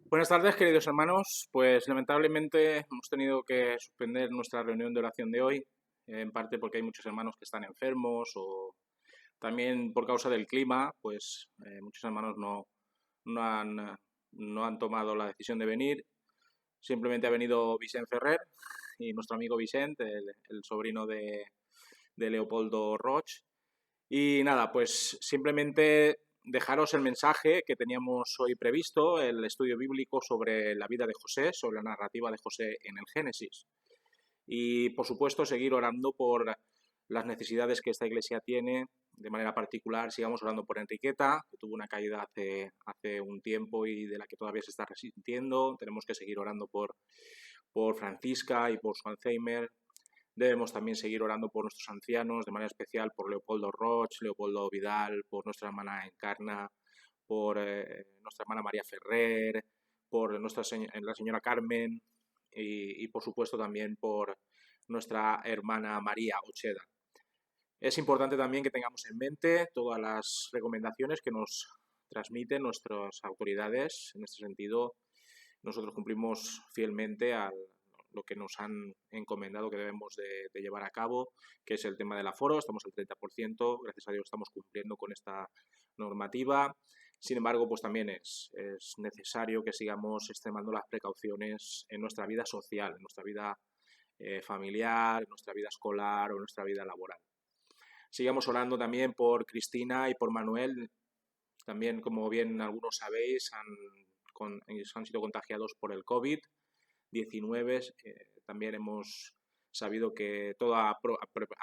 Buenas tardes, queridos hermanos. Pues lamentablemente hemos tenido que suspender nuestra reunión de oración de hoy, en parte porque hay muchos hermanos que están enfermos o también por causa del clima, pues muchos hermanos no han, no han tomado la decisión de venir. Simplemente ha venido Vicente Ferrer y nuestro amigo Vicente, el sobrino de Leopoldo Roch. Y nada, pues simplemente dejaros el mensaje que teníamos hoy previsto, el estudio bíblico sobre la vida de José, sobre la narrativa de José en el Génesis. Y por supuesto seguir orando por las necesidades que esta iglesia tiene. De manera particular, sigamos orando por Enriqueta, que tuvo una caída hace un tiempo y de la que todavía se está resintiendo. Tenemos que seguir orando por Francisca y por su Alzheimer. Debemos también seguir orando por nuestros ancianos, de manera especial por Leopoldo Roch, Leopoldo Vidal, por nuestra hermana Encarna, por nuestra hermana María Ferrer, por la señora Carmen y, por supuesto también por nuestra hermana María Ocheda. Es importante también que tengamos en mente todas las recomendaciones que nos transmiten nuestras autoridades. En este sentido, nosotros cumplimos fielmente a lo que nos han encomendado que debemos de llevar a cabo, que es el tema del aforo. Estamos al 30%, gracias a Dios estamos cumpliendo con esta normativa. Sin embargo, pues también es necesario que sigamos extremando las precauciones en nuestra vida social, en nuestra vida familiar, en nuestra vida escolar o en nuestra vida laboral. Sigamos orando también por Cristina y por Manuel. También, como bien algunos sabéis, han sido contagiados por el COVID-19. También hemos sabido que todo ha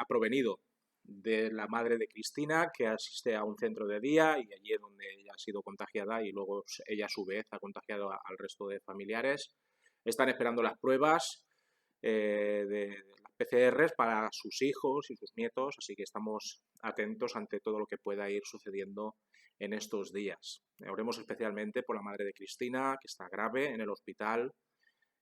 provenido de la madre de Cristina, que asiste a un centro de día y allí es donde ella ha sido contagiada y luego ella a su vez ha contagiado al resto de familiares. Están esperando las pruebas de las PCRs para sus hijos y sus nietos, así que estamos atentos ante todo lo que pueda ir sucediendo en estos días. Oremos especialmente por la madre de Cristina, que está grave en el hospital,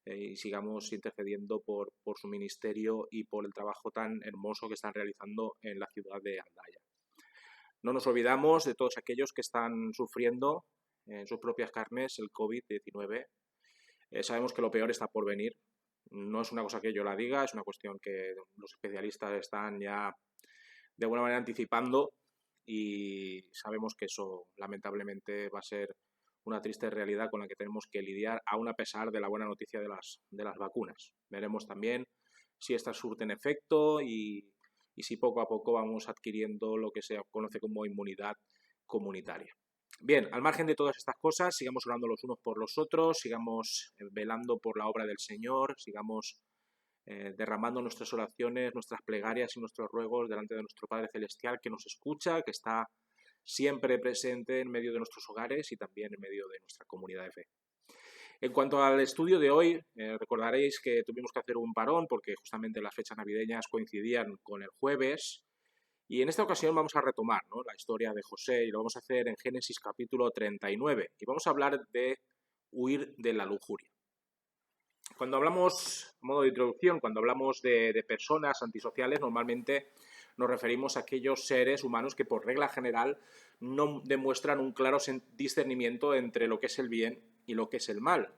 y sigamos intercediendo por su ministerio y por el trabajo tan hermoso que están realizando en la ciudad de Aldaya. No nos olvidamos de todos aquellos que están sufriendo en sus propias carnes el COVID-19. Sabemos que lo peor está por venir. No es una cosa que yo la diga, es una cuestión que los especialistas están ya de alguna manera anticipando y sabemos que eso lamentablemente va a ser una triste realidad con la que tenemos que lidiar, aún a pesar de la buena noticia de las vacunas. Veremos también si estas surten efecto y si poco a poco vamos adquiriendo lo que se conoce como inmunidad comunitaria. Bien, al margen de todas estas cosas, sigamos orando los unos por los otros, sigamos velando por la obra del Señor, sigamos derramando nuestras oraciones, nuestras plegarias y nuestros ruegos delante de nuestro Padre Celestial, que nos escucha, que está siempre presente en medio de nuestros hogares y también en medio de nuestra comunidad de fe. En cuanto al estudio de hoy, recordaréis que tuvimos que hacer un parón porque justamente las fechas navideñas coincidían con el jueves. Y en esta ocasión vamos a retomar, ¿no?, la historia de José y lo vamos a hacer en Génesis capítulo 39. Y vamos a hablar de huir de la lujuria. Cuando hablamos, a modo de introducción, cuando hablamos de personas antisociales, normalmente nos referimos a aquellos seres humanos que por regla general no demuestran un claro discernimiento entre lo que es el bien y lo que es el mal.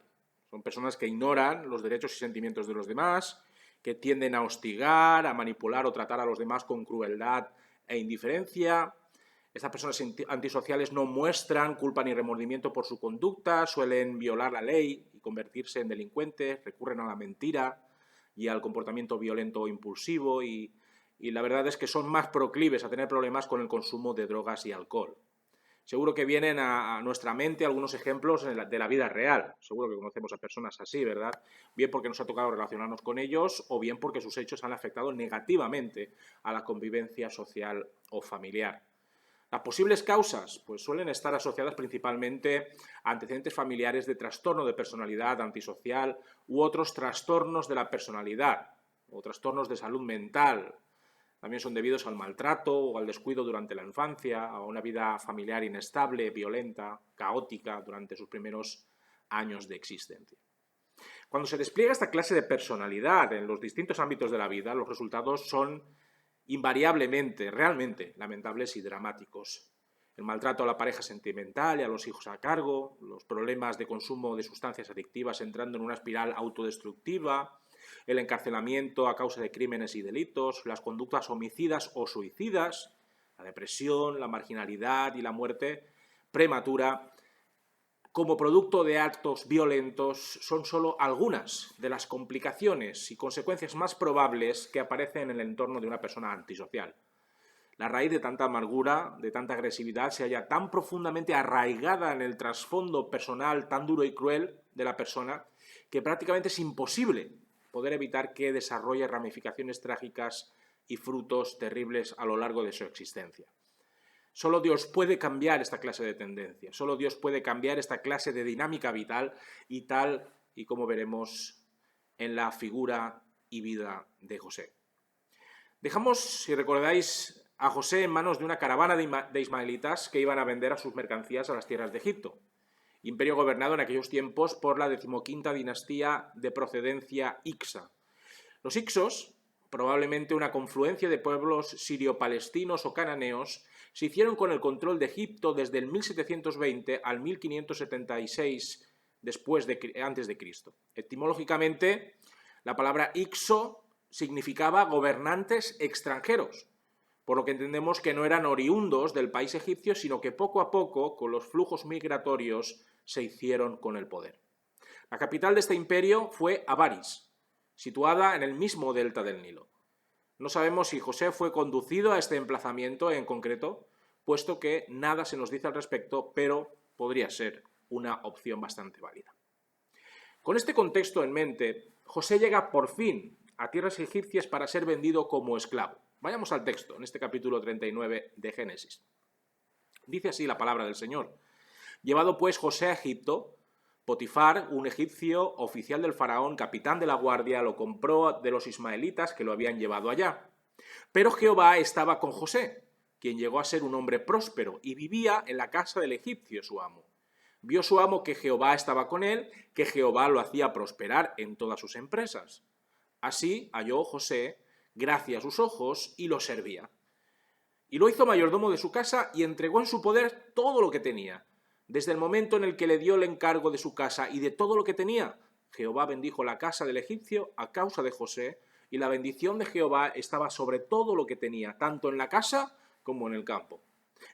Son personas que ignoran los derechos y sentimientos de los demás, que tienden a hostigar, a manipular o tratar a los demás con crueldad e indiferencia. Estas personas antisociales no muestran culpa ni remordimiento por su conducta, suelen violar la ley y convertirse en delincuentes, recurren a la mentira y al comportamiento violento o impulsivo y la verdad es que son más proclives a tener problemas con el consumo de drogas y alcohol. Seguro que vienen a nuestra mente algunos ejemplos de la vida real. Seguro que conocemos a personas así, ¿verdad? Bien porque nos ha tocado relacionarnos con ellos o bien porque sus hechos han afectado negativamente a la convivencia social o familiar. Las posibles causas pues, suelen estar asociadas principalmente a antecedentes familiares de trastorno de personalidad antisocial u otros trastornos de la personalidad o trastornos de salud mental. También son debidos al maltrato o al descuido durante la infancia, a una vida familiar inestable, violenta, caótica durante sus primeros años de existencia. Cuando se despliega esta clase de personalidad en los distintos ámbitos de la vida, los resultados son invariablemente, realmente lamentables y dramáticos. El maltrato a la pareja sentimental y a los hijos a cargo, los problemas de consumo de sustancias adictivas entrando en una espiral autodestructiva, el encarcelamiento a causa de crímenes y delitos, las conductas homicidas o suicidas, la depresión, la marginalidad y la muerte prematura como producto de actos violentos son solo algunas de las complicaciones y consecuencias más probables que aparecen en el entorno de una persona antisocial. La raíz de tanta amargura, de tanta agresividad, se halla tan profundamente arraigada en el trasfondo personal tan duro y cruel de la persona que prácticamente es imposible poder evitar que desarrolle ramificaciones trágicas y frutos terribles a lo largo de su existencia. Solo Dios puede cambiar esta clase de tendencia, solo Dios puede cambiar esta clase de dinámica vital y tal y como veremos en la figura y vida de José. Dejamos, si recordáis, a José en manos de una caravana de ismaelitas que iban a vender a sus mercancías a las tierras de Egipto, imperio gobernado en aquellos tiempos por la 15ª dinastía de procedencia Hicsa. Los hicsos, probablemente una confluencia de pueblos sirio-palestinos o cananeos, se hicieron con el control de Egipto desde el 1720 al 1576 antes de Cristo. Etimológicamente, la palabra ixo significaba gobernantes extranjeros, por lo que entendemos que no eran oriundos del país egipcio, sino que poco a poco, con los flujos migratorios, se hicieron con el poder. La capital de este imperio fue Avaris, situada en el mismo delta del Nilo. No sabemos si José fue conducido a este emplazamiento en concreto, puesto que nada se nos dice al respecto, pero podría ser una opción bastante válida. Con este contexto en mente, José llega por fin a tierras egipcias para ser vendido como esclavo. Vayamos al texto, en este capítulo 39 de Génesis. Dice así la palabra del Señor. Llevado pues José a Egipto, Potifar, un egipcio, oficial del faraón, capitán de la guardia, lo compró de los ismaelitas que lo habían llevado allá. Pero Jehová estaba con José, quien llegó a ser un hombre próspero y vivía en la casa del egipcio, su amo. Vio su amo que Jehová estaba con él, que Jehová lo hacía prosperar en todas sus empresas. Así halló José gracia a sus ojos y lo servía. Y lo hizo mayordomo de su casa y entregó en su poder todo lo que tenía. Desde el momento en el que le dio el encargo de su casa y de todo lo que tenía, Jehová bendijo la casa del egipcio a causa de José, y la bendición de Jehová estaba sobre todo lo que tenía, tanto en la casa como en el campo.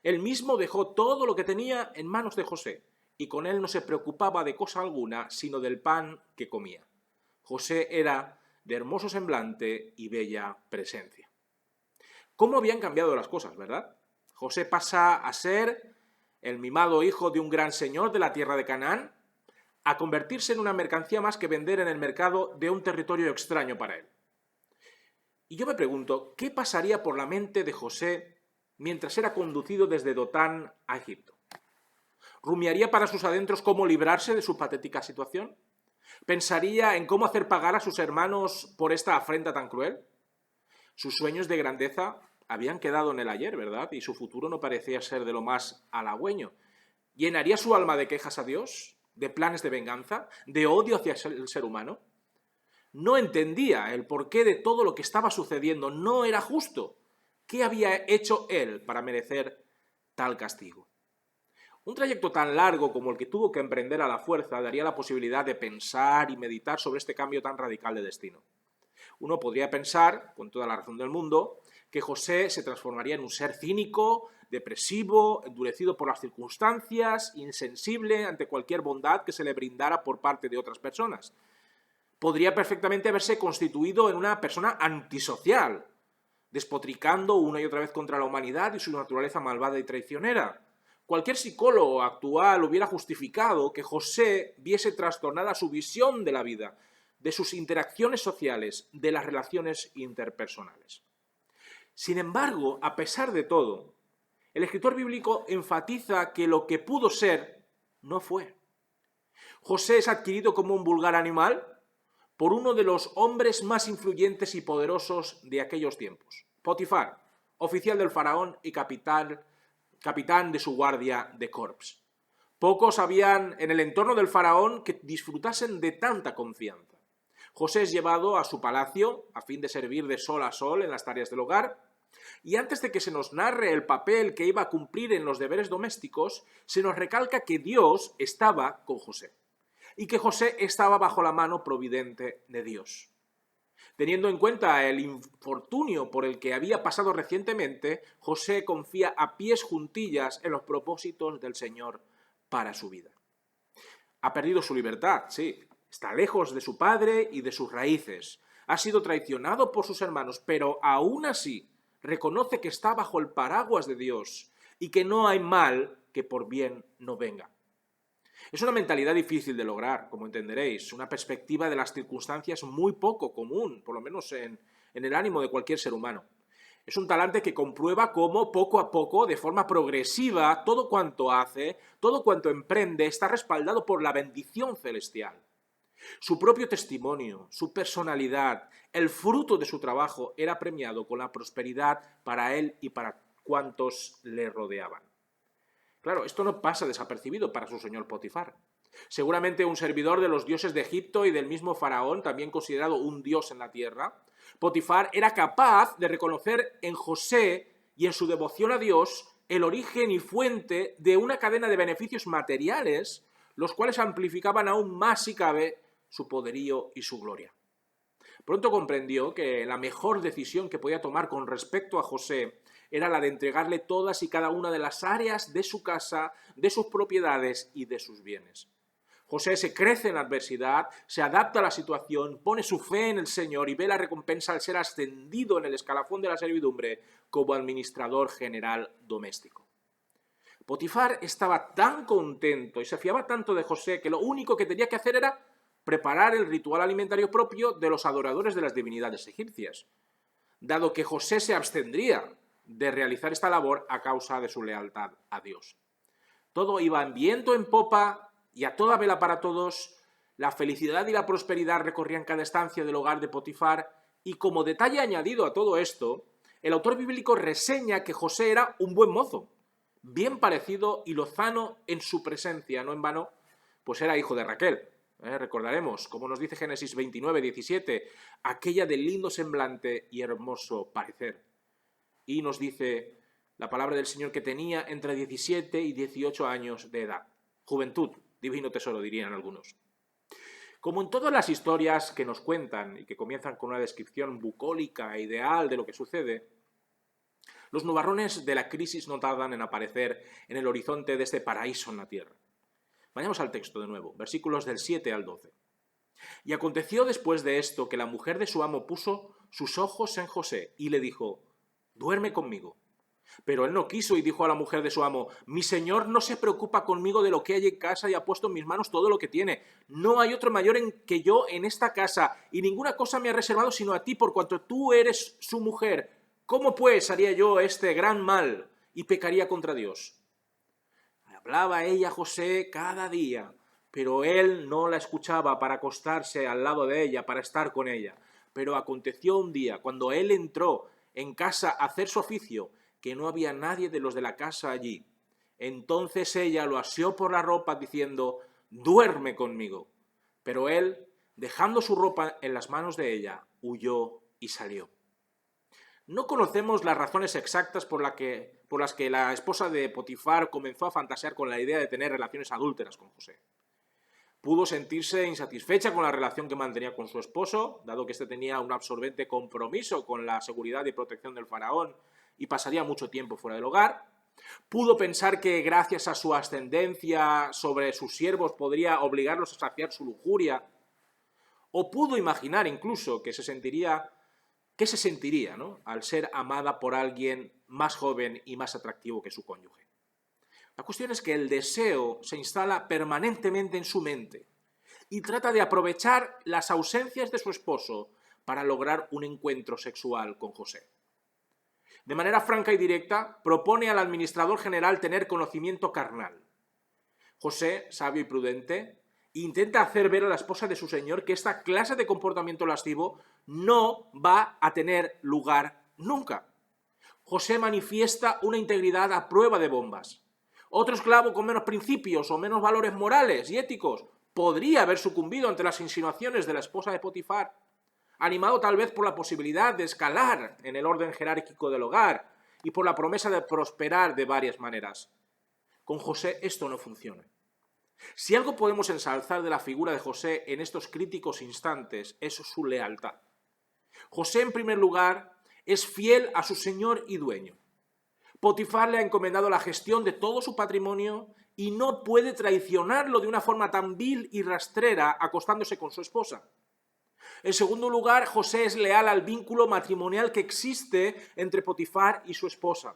Él mismo dejó todo lo que tenía en manos de José, y con él no se preocupaba de cosa alguna, sino del pan que comía. José era de hermoso semblante y bella presencia. ¿Cómo habían cambiado las cosas, verdad? José pasa a ser el mimado hijo de un gran señor de la tierra de Canaán, a convertirse en una mercancía más que vender en el mercado de un territorio extraño para él. Y yo me pregunto, ¿qué pasaría por la mente de José mientras era conducido desde Dotán a Egipto? ¿Rumiaría para sus adentros cómo librarse de su patética situación? ¿Pensaría en cómo hacer pagar a sus hermanos por esta afrenta tan cruel? Sus sueños de grandeza habían quedado en el ayer, ¿verdad? Y su futuro no parecía ser de lo más halagüeño. ¿Llenaría su alma de quejas a Dios? ¿De planes de venganza? ¿De odio hacia el ser humano? No entendía el porqué de todo lo que estaba sucediendo. No era justo. ¿Qué había hecho él para merecer tal castigo? Un trayecto tan largo como el que tuvo que emprender a la fuerza daría la posibilidad de pensar y meditar sobre este cambio tan radical de destino. Uno podría pensar, con toda la razón del mundo, que José se transformaría en un ser cínico, depresivo, endurecido por las circunstancias, insensible ante cualquier bondad que se le brindara por parte de otras personas. Podría perfectamente haberse constituido en una persona antisocial, despotricando una y otra vez contra la humanidad y su naturaleza malvada y traicionera. Cualquier psicólogo actual hubiera justificado que José viese trastornada su visión de la vida, de sus interacciones sociales, de las relaciones interpersonales. Sin embargo, a pesar de todo, el escritor bíblico enfatiza que lo que pudo ser no fue. José es adquirido como un vulgar animal por uno de los hombres más influyentes y poderosos de aquellos tiempos, Potifar, oficial del faraón y capitán de su guardia de corps. Pocos habían en el entorno del faraón que disfrutasen de tanta confianza. José es llevado a su palacio a fin de servir de sol a sol en las tareas del hogar. Y antes de que se nos narre el papel que iba a cumplir en los deberes domésticos, se nos recalca que Dios estaba con José y que José estaba bajo la mano providente de Dios. Teniendo en cuenta el infortunio por el que había pasado recientemente, José confía a pies juntillas en los propósitos del Señor para su vida. Ha perdido su libertad, sí, está lejos de su padre y de sus raíces, ha sido traicionado por sus hermanos, pero aún así reconoce que está bajo el paraguas de Dios y que no hay mal que por bien no venga. Es una mentalidad difícil de lograr, como entenderéis, una perspectiva de las circunstancias muy poco común, por lo menos en el ánimo de cualquier ser humano. Es un talante que comprueba cómo poco a poco, de forma progresiva, todo cuanto hace, todo cuanto emprende, está respaldado por la bendición celestial. Su propio testimonio, su personalidad, el fruto de su trabajo era premiado con la prosperidad para él y para cuantos le rodeaban. Claro, esto no pasa desapercibido para su señor Potifar. Seguramente un servidor de los dioses de Egipto y del mismo faraón, también considerado un dios en la tierra, Potifar era capaz de reconocer en José y en su devoción a Dios el origen y fuente de una cadena de beneficios materiales, los cuales amplificaban aún más, si cabe, su poderío y su gloria. Pronto comprendió que la mejor decisión que podía tomar con respecto a José era la de entregarle todas y cada una de las áreas de su casa, de sus propiedades y de sus bienes. José se crece en la adversidad, se adapta a la situación, pone su fe en el Señor y ve la recompensa al ser ascendido en el escalafón de la servidumbre como administrador general doméstico. Potifar estaba tan contento y se fiaba tanto de José que lo único que tenía que hacer era preparar el ritual alimentario propio de los adoradores de las divinidades egipcias, dado que José se abstendría de realizar esta labor a causa de su lealtad a Dios. Todo iba en viento en popa y a toda vela para todos. La felicidad y la prosperidad recorrían cada estancia del hogar de Potifar y, como detalle añadido a todo esto, el autor bíblico reseña que José era un buen mozo, bien parecido y lozano en su presencia, no en vano, pues era hijo de Raquel. Recordaremos, como nos dice Génesis 29, 17, aquella de lindo semblante y hermoso parecer. Y nos dice la palabra del Señor que tenía entre 17 y 18 años de edad. Juventud, divino tesoro, dirían algunos. Como en todas las historias que nos cuentan y que comienzan con una descripción bucólica e ideal de lo que sucede, los nubarrones de la crisis no tardan en aparecer en el horizonte de este paraíso en la tierra. Vayamos al texto de nuevo, versículos del 7 al 12. Y aconteció después de esto que la mujer de su amo puso sus ojos en José y le dijo: duerme conmigo. Pero él no quiso y dijo a la mujer de su amo: mi señor no se preocupa conmigo de lo que hay en casa y ha puesto en mis manos todo lo que tiene. No hay otro mayor que yo en esta casa y ninguna cosa me ha reservado sino a ti por cuanto tú eres su mujer. ¿Cómo pues haría yo este gran mal y pecaría contra Dios? Hablaba ella a José cada día, pero él no la escuchaba para acostarse al lado de ella, para estar con ella. Pero aconteció un día, cuando él entró en casa a hacer su oficio, que no había nadie de los de la casa allí. Entonces ella lo asió por la ropa diciendo: duerme conmigo. Pero él, dejando su ropa en las manos de ella, huyó y salió. No conocemos las razones exactas por las que la esposa de Potifar comenzó a fantasear con la idea de tener relaciones adúlteras con José. Pudo sentirse insatisfecha con la relación que mantenía con su esposo, dado que éste tenía un absorbente compromiso con la seguridad y protección del faraón y pasaría mucho tiempo fuera del hogar. Pudo pensar que gracias a su ascendencia sobre sus siervos podría obligarlos a saciar su lujuria. O pudo imaginar incluso que se sentiría, ¿no?, al ser amada por alguien más joven y más atractivo que su cónyuge. La cuestión es que el deseo se instala permanentemente en su mente y trata de aprovechar las ausencias de su esposo para lograr un encuentro sexual con José. De manera franca y directa, propone al administrador general tener conocimiento carnal. José, sabio y prudente, intenta hacer ver a la esposa de su señor que esta clase de comportamiento lascivo no va a tener lugar nunca. José manifiesta una integridad a prueba de bombas. Otro esclavo con menos principios o menos valores morales y éticos podría haber sucumbido ante las insinuaciones de la esposa de Potifar. animado tal vez por la posibilidad de escalar en el orden jerárquico del hogar y por la promesa de prosperar de varias maneras. Con José esto no funciona. Si algo podemos ensalzar de la figura de José en estos críticos instantes es su lealtad. José, en primer lugar, es fiel a su señor y dueño. Potifar le ha encomendado la gestión de todo su patrimonio y no puede traicionarlo de una forma tan vil y rastrera acostándose con su esposa. En segundo lugar, José es leal al vínculo matrimonial que existe entre Potifar y su esposa.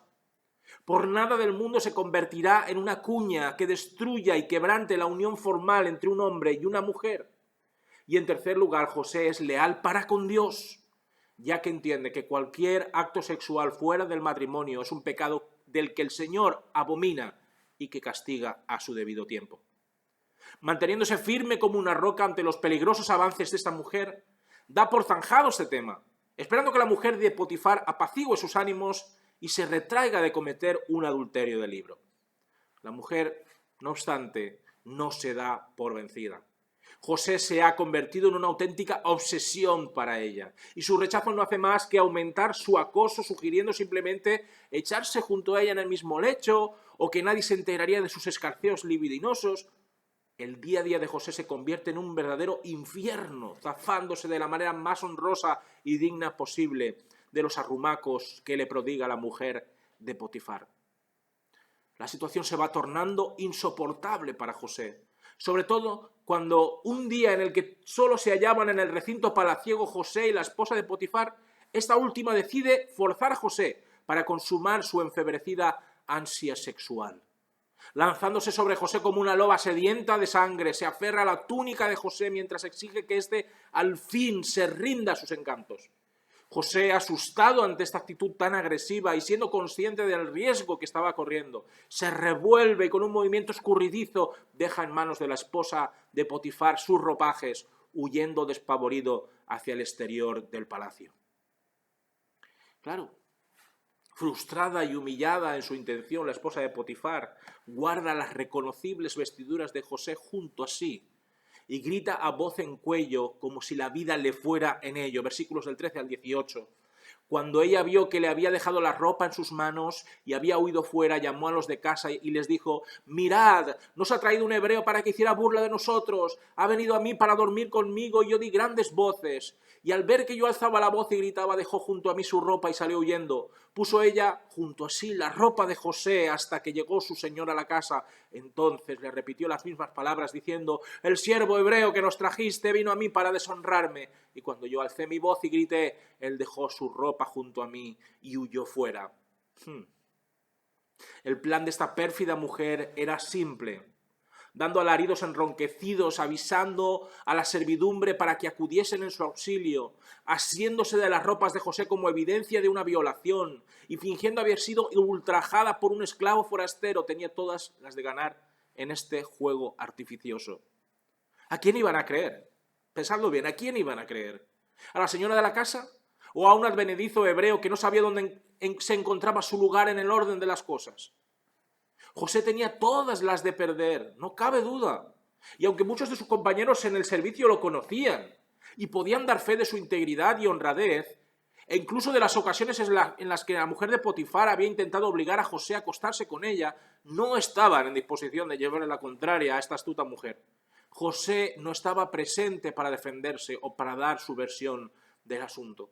Por nada del mundo se convertirá en una cuña que destruya y quebrante la unión formal entre un hombre y una mujer. Y en tercer lugar, José es leal para con Dios, ya que entiende que cualquier acto sexual fuera del matrimonio es un pecado del que el Señor abomina y que castiga a su debido tiempo. Manteniéndose firme como una roca ante los peligrosos avances de esta mujer, da por zanjado este tema, esperando que la mujer de Potifar apacigüe sus ánimos y se retraiga de cometer un adulterio de libro. La mujer, no obstante, no se da por vencida. José se ha convertido en una auténtica obsesión para ella, y su rechazo no hace más que aumentar su acoso, sugiriendo simplemente echarse junto a ella en el mismo lecho, o que nadie se enteraría de sus escarceos libidinosos. El día a día de José se convierte en un verdadero infierno, zafándose de la manera más honrosa y digna posible de los arrumacos que le prodiga la mujer de Potifar. La situación se va tornando insoportable para José, sobre todo cuando un día en el que solo se hallaban en el recinto palaciego José y la esposa de Potifar, esta última decide forzar a José para consumar su enfebrecida ansia sexual. Lanzándose sobre José como una loba sedienta de sangre, se aferra a la túnica de José mientras exige que éste al fin se rinda a sus encantos. José, asustado ante esta actitud tan agresiva y siendo consciente del riesgo que estaba corriendo, se revuelve y con un movimiento escurridizo deja en manos de la esposa de Potifar sus ropajes, huyendo despavorido hacia el exterior del palacio. Claro, frustrada y humillada en su intención, la esposa de Potifar guarda las reconocibles vestiduras de José junto a sí y grita a voz en cuello como si la vida le fuera en ello. Versículos del 13 al 18. Cuando ella vio que le había dejado la ropa en sus manos y había huido fuera, llamó a los de casa y les dijo: «Mirad, nos ha traído un hebreo para que hiciera burla de nosotros. Ha venido a mí para dormir conmigo y yo di grandes voces. Y al ver que yo alzaba la voz y gritaba, dejó junto a mí su ropa y salió huyendo. Puso ella junto a sí la ropa de José hasta que llegó su señor a la casa. Entonces le repitió las mismas palabras diciendo: el siervo hebreo que nos trajiste vino a mí para deshonrarme. Y cuando yo alcé mi voz y grité, él dejó su ropa junto a mí y huyó fuera». El plan de esta pérfida mujer era simple, dando alaridos enronquecidos, avisando a la servidumbre para que acudiesen en su auxilio, asiéndose de las ropas de José como evidencia de una violación y fingiendo haber sido ultrajada por un esclavo forastero, tenía todas las de ganar en este juego artificioso. ¿A quién iban a creer? Pensadlo bien, ¿a quién iban a creer? ¿A la señora de la casa? ¿O a un advenedizo hebreo que no sabía dónde se encontraba su lugar en el orden de las cosas? José tenía todas las de perder, no cabe duda. Y aunque muchos de sus compañeros en el servicio lo conocían y podían dar fe de su integridad y honradez, e incluso de las ocasiones en las que la mujer de Potifar había intentado obligar a José a acostarse con ella, no estaban en disposición de llevarle la contraria a esta astuta mujer. José no estaba presente para defenderse o para dar su versión del asunto.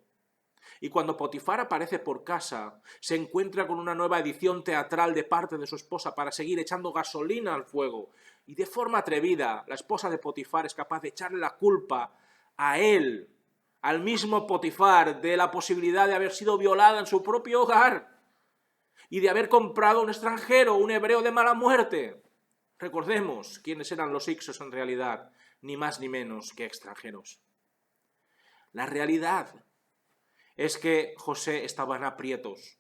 Y cuando Potifar aparece por casa, se encuentra con una nueva edición teatral de parte de su esposa para seguir echando gasolina al fuego. Y de forma atrevida, la esposa de Potifar es capaz de echarle la culpa a él, al mismo Potifar, de la posibilidad de haber sido violada en su propio hogar y de haber comprado a un extranjero, un hebreo de mala muerte. Recordemos quiénes eran los hicsos en realidad, ni más ni menos que extranjeros. La realidad es que José estaba en aprietos.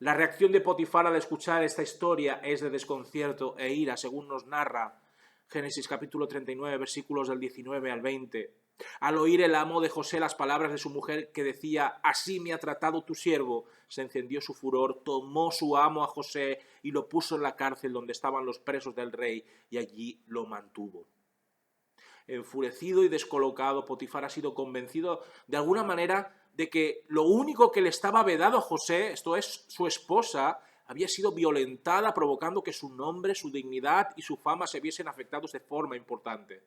La reacción de Potifar al escuchar esta historia es de desconcierto e ira, según nos narra Génesis capítulo 39, versículos del 19 al 20. Al oír el amo de José las palabras de su mujer que decía: «Así me ha tratado tu siervo», se encendió su furor, tomó su amo a José y lo puso en la cárcel donde estaban los presos del rey y allí lo mantuvo. Enfurecido y descolocado, Potifar ha sido convencido de alguna manera de que lo único que le estaba vedado a José, esto es su esposa, había sido violentada, provocando que su nombre, su dignidad y su fama se viesen afectados de forma importante.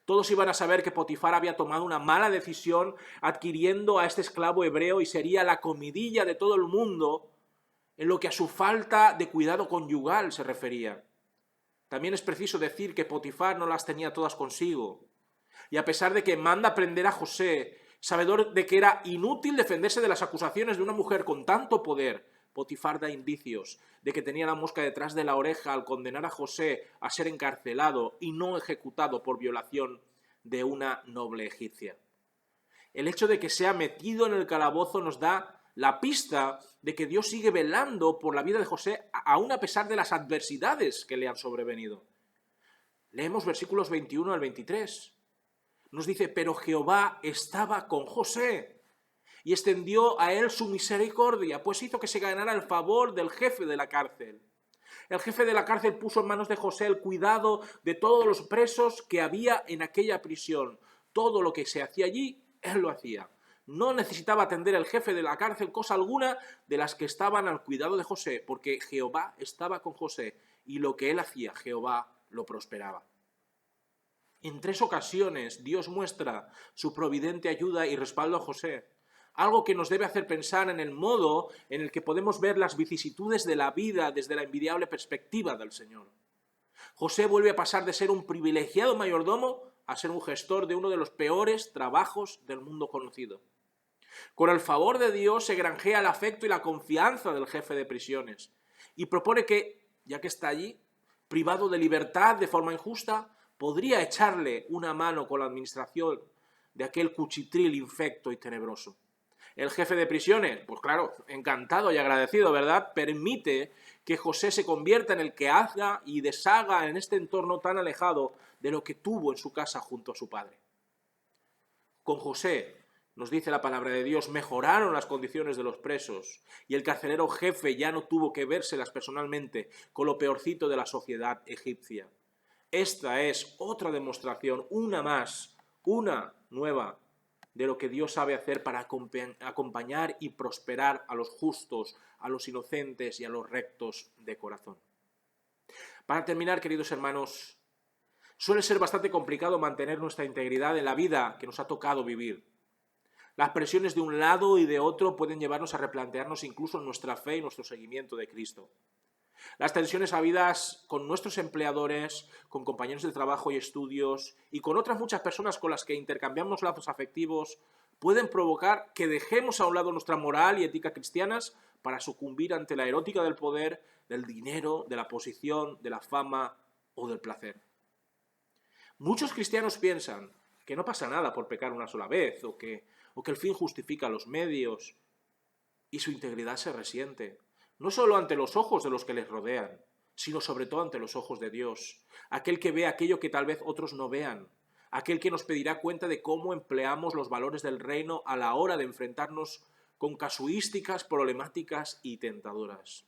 Todos iban a saber que Potifar había tomado una mala decisión adquiriendo a este esclavo hebreo y sería la comidilla de todo el mundo en lo que a su falta de cuidado conyugal se refería. También es preciso decir que Potifar no las tenía todas consigo. Y a pesar de que manda prender a José, sabedor de que era inútil defenderse de las acusaciones de una mujer con tanto poder, Potifar da indicios de que tenía la mosca detrás de la oreja al condenar a José a ser encarcelado y no ejecutado por violación de una noble egipcia. El hecho de que sea metido en el calabozo nos da la pista de que Dios sigue velando por la vida de José aún a pesar de las adversidades que le han sobrevenido. Leemos versículos 21 al 23. Nos dice, pero Jehová estaba con José y extendió a él su misericordia, pues hizo que se ganara el favor del jefe de la cárcel. El jefe de la cárcel puso en manos de José el cuidado de todos los presos que había en aquella prisión. Todo lo que se hacía allí, él lo hacía. No necesitaba atender el jefe de la cárcel cosa alguna de las que estaban al cuidado de José, porque Jehová estaba con José y lo que él hacía, Jehová lo prosperaba. En 3 ocasiones Dios muestra su providente ayuda y respaldo a José, algo que nos debe hacer pensar en el modo en el que podemos ver las vicisitudes de la vida desde la envidiable perspectiva del Señor. José vuelve a pasar de ser un privilegiado mayordomo a ser un gestor de uno de los peores trabajos del mundo conocido. Con el favor de Dios se granjea el afecto y la confianza del jefe de prisiones y propone que, ya que está allí, privado de libertad de forma injusta, podría echarle una mano con la administración de aquel cuchitril infecto y tenebroso. El jefe de prisiones, pues claro, encantado y agradecido, ¿verdad?, permite que José se convierta en el que haga y deshaga en este entorno tan alejado de lo que tuvo en su casa junto a su padre. Con José, nos dice la palabra de Dios, mejoraron las condiciones de los presos y el carcelero jefe ya no tuvo que vérselas personalmente con lo peorcito de la sociedad egipcia. Esta es otra demostración, una más, una nueva, de lo que Dios sabe hacer para acompañar y prosperar a los justos, a los inocentes y a los rectos de corazón. Para terminar, queridos hermanos, suele ser bastante complicado mantener nuestra integridad en la vida que nos ha tocado vivir. Las presiones de un lado y de otro pueden llevarnos a replantearnos incluso nuestra fe y nuestro seguimiento de Cristo. Las tensiones habidas con nuestros empleadores, con compañeros de trabajo y estudios y con otras muchas personas con las que intercambiamos lazos afectivos pueden provocar que dejemos a un lado nuestra moral y ética cristianas para sucumbir ante la erótica del poder, del dinero, de la posición, de la fama o del placer. Muchos cristianos piensan que no pasa nada por pecar una sola vez o que el fin justifica los medios y su integridad se resiente. No solo ante los ojos de los que les rodean, sino sobre todo ante los ojos de Dios, aquel que ve aquello que tal vez otros no vean, aquel que nos pedirá cuenta de cómo empleamos los valores del reino a la hora de enfrentarnos con casuísticas, problemáticas y tentadoras.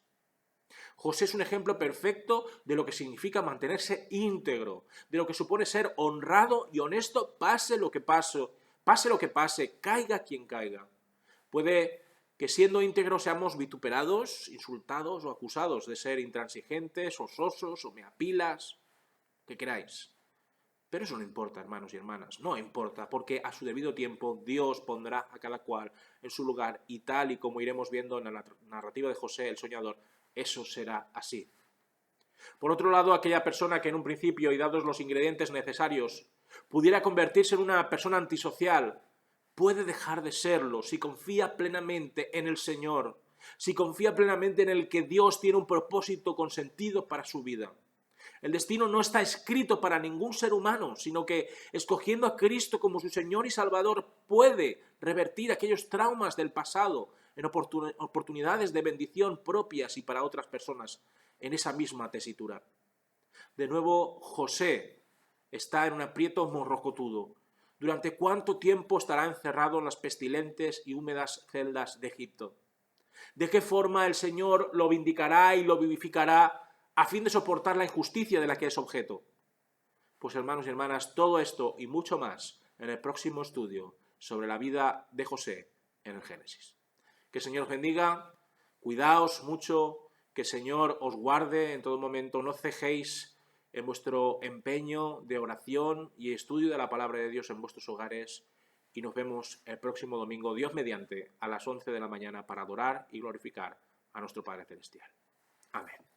José es un ejemplo perfecto de lo que significa mantenerse íntegro, de lo que supone ser honrado y honesto, pase lo que pase, caiga quien caiga. Puede que siendo íntegros seamos vituperados, insultados o acusados de ser intransigentes o sosos o meapilas, que queráis. Pero eso no importa, hermanos y hermanas, no importa, porque a su debido tiempo Dios pondrá a cada cual en su lugar y tal y como iremos viendo en la narrativa de José, el soñador, eso será así. Por otro lado, aquella persona que en un principio y dados los ingredientes necesarios pudiera convertirse en una persona antisocial, puede dejar de serlo si confía plenamente en el Señor, si confía plenamente en el que Dios tiene un propósito con sentido para su vida. El destino no está escrito para ningún ser humano, sino que, escogiendo a Cristo como su Señor y Salvador, puede revertir aquellos traumas del pasado en oportunidades de bendición propias y para otras personas en esa misma tesitura. De nuevo, José está en un aprieto morrocotudo. ¿Durante cuánto tiempo estará encerrado en las pestilentes y húmedas celdas de Egipto? ¿De qué forma el Señor lo vindicará y lo vivificará a fin de soportar la injusticia de la que es objeto? Pues hermanos y hermanas, todo esto y mucho más en el próximo estudio sobre la vida de José en el Génesis. Que el Señor os bendiga, cuidaos mucho, que el Señor os guarde en todo momento, no cejéis en vuestro empeño de oración y estudio de la palabra de Dios en vuestros hogares, y nos vemos el próximo domingo, Dios mediante, a las 11 de la mañana para adorar y glorificar a nuestro Padre Celestial. Amén.